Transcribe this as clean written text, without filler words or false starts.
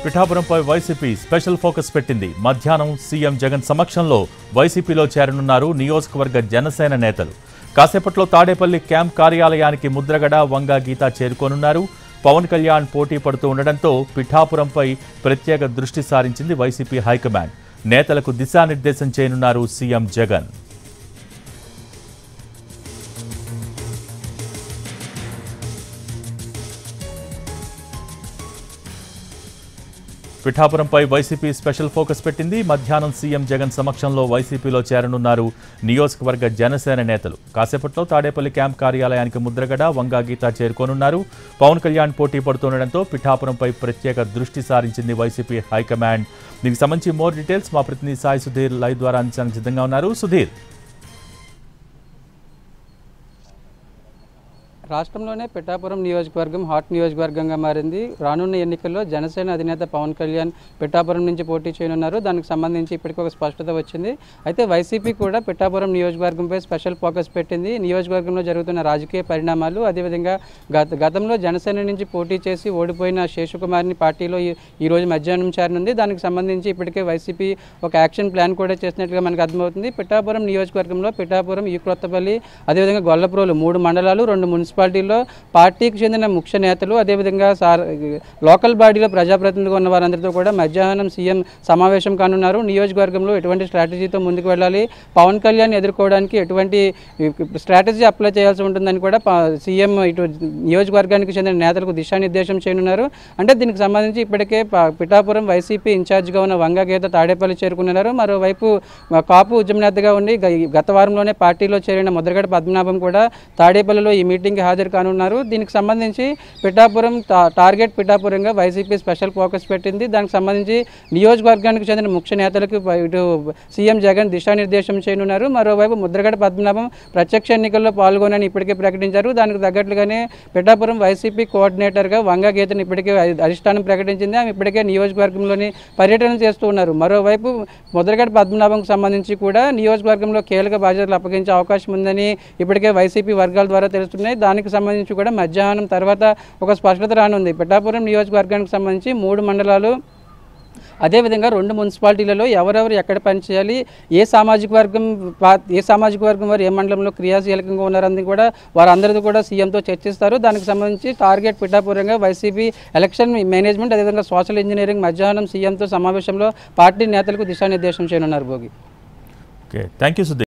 పిఠాపురంపై YCP special focus పెట్టింది. మధ్యాహ్నం CM Jagan సమక్షంలో వైసీపీలో చేరనున్నారు నియోజకవర్గ జనసేన నేతలు. కాసేపట్లో తాడేపల్లి క్యాంప్ కార్యాలయానికి ముద్రగడ, వంగ గీత చేరుకోనున్నారు. పవన్ కళ్యాణ్ పోటీ పడుతూ ఉండడంతో పిఠాపురంపై ప్రత్యేక దృష్టి సారించింది వైసీపీ హైకమాండ్. నేతలకు దిశానిర్దేశం చేయనున్నారు సీఎం జగన్. పిఠాపురంపై వైసీపీ స్పెషల్ ఫోకస్ పెట్టింది. మధ్యాహ్నం సీఎం జగన్ సమక్షంలో వైసీపీలో చేరనున్నారు నియోజకవర్గ జనసేన నేతలు. కాసేపట్లో తాడేపల్లి క్యాంప్ కార్యాలయానికి ముద్రగడ, వంగ గీత చేరుకోనున్నారు. పవన్ కళ్యాణ్ పోటీ పడుతుండటంతో పిఠాపురంపై ప్రత్యేక దృష్టి సారించింది వైసీపీ హైకమాండ్. దీనికి సంబంధించి మోర్ డీటెయిల్స్ మా ప్రతినిధి సాయి సుధీర్ లైవ్ ద్వారా అందించడానికి సిద్ధంగా ఉన్నారు. సుధీర్, రాష్ట్రంలోనే పిఠాపురం నియోజకవర్గం హాట్ నియోజకవర్గంగా మారింది. రానున్న ఎన్నికల్లో జనసేన అధినేత పవన్ కళ్యాణ్ పిఠాపురం నుంచి పోటీ చేయనున్నారు. దానికి సంబంధించి ఇప్పటికీ ఒక స్పష్టత వచ్చింది. అయితే వైసీపీ కూడా పిఠాపురం నియోజకవర్గంపై స్పెషల్ ఫోకస్ పెట్టింది. నియోజకవర్గంలో జరుగుతున్న రాజకీయ పరిణామాలు, అదేవిధంగా గతంలో జనసేన నుంచి పోటీ చేసి ఓడిపోయిన శేషకుమార్ని పార్టీలో ఈరోజు మధ్యాహ్నం చేరనుంది. దానికి సంబంధించి ఇప్పటికే వైసీపీ ఒక యాక్షన్ ప్లాన్ కూడా చేసినట్లుగా మనకు అర్థమవుతుంది. పిఠాపురం నియోజకవర్గంలో పిఠాపురం, ఈ కొత్తపల్లి, అదేవిధంగా గొల్లప్రోలు 3 మండలాలు, 2 మున్సిపాలిటీల్లో పార్టీకి చెందిన ముఖ్య నేతలు, అదేవిధంగా లోకల్ బాడీలో ప్రజాప్రతినిధులుగా ఉన్న వారందరితో కూడా మధ్యాహ్నం సీఎం సమావేశం కానున్నారు. నియోజకవర్గంలో ఎటువంటి స్ట్రాటజీతో ముందుకు వెళ్ళాలి, పవన్ కళ్యాణ్ ఎదుర్కోవడానికి ఎటువంటి స్ట్రాటజీ అప్లై చేయాల్సి ఉంటుందని కూడా సీఎం ఇటు నియోజకవర్గానికి చెందిన నేతలకు దిశానిర్దేశం చేయనున్నారు. అంటే దీనికి సంబంధించి ఇప్పటికే పిఠాపురం వైసీపీ ఇన్ఛార్జిగా ఉన్న వంగ గీత తాడేపల్లి చేరుకున్నారు. మరోవైపు కాపు ఉద్యమ నేతగా ఉండి గత వారంలోనే పార్టీలో చేరిన ముద్రగడ పద్మనాభం కూడా తాడేపల్లిలో ఈ మీటింగ్కి హాజరు కానున్నారు. దీనికి సంబంధించి పిఠాపురం టార్గెట్ పిఠాపురంగా వైసీపీ స్పెషల్ ఫోకస్ పెట్టింది. దానికి సంబంధించి నియోజకవర్గానికి చెందిన ముఖ్య నేతలకు ఇటు సీఎం జగన్ దిశానిర్దేశం చేయనున్నారు. మరోవైపు ముద్రగడ పద్మనాభం ప్రత్యక్ష ఎన్నికల్లో పాల్గొనని ఇప్పటికే ప్రకటించారు. దానికి తగ్గట్లుగానే పిఠాపురం వైసీపీ కోఆర్డినేటర్గా వంగ గీతను ఇప్పటికే అధిష్టానం ప్రకటించింది. ఆమె ఇప్పటికే నియోజకవర్గంలోని పర్యటన చేస్తూ ఉన్నారు. మరోవైపు ముద్రగడ పద్మనాభంకు సంబంధించి కూడా నియోజకవర్గంలో కీలక బాధ్యతలు అప్పగించే అవకాశం ఉందని ఇప్పటికే వైసీపీ వర్గాల ద్వారా తెలుస్తున్నాయి. దానికి సంబంధించి కూడా మధ్యాహ్నం తర్వాత ఒక స్పష్టత రానుంది. పిఠాపురం నియోజకవర్గానికి సంబంధించి 3 మండలాలు, అదేవిధంగా 2 మున్సిపాలిటీలలో ఎవరెవరు ఎక్కడ పనిచేయాలి, ఏ సామాజిక వర్గం వారు ఏ మండలంలో క్రియాశీలకంగా ఉన్నారని కూడా వారందరితో కూడా సీఎంతో చర్చిస్తారు. దానికి సంబంధించి టార్గెట్ పిఠాపురంగా వైసీపీ ఎలక్షన్ మేనేజ్మెంట్, అదేవిధంగా సోషల్ ఇంజనీరింగ్ మధ్యాహ్నం సీఎంతో సమావేశంలో పార్టీ నేతలకు దిశానిర్దేశం చేయనున్నారు. Bhogi, thank you Sudheer.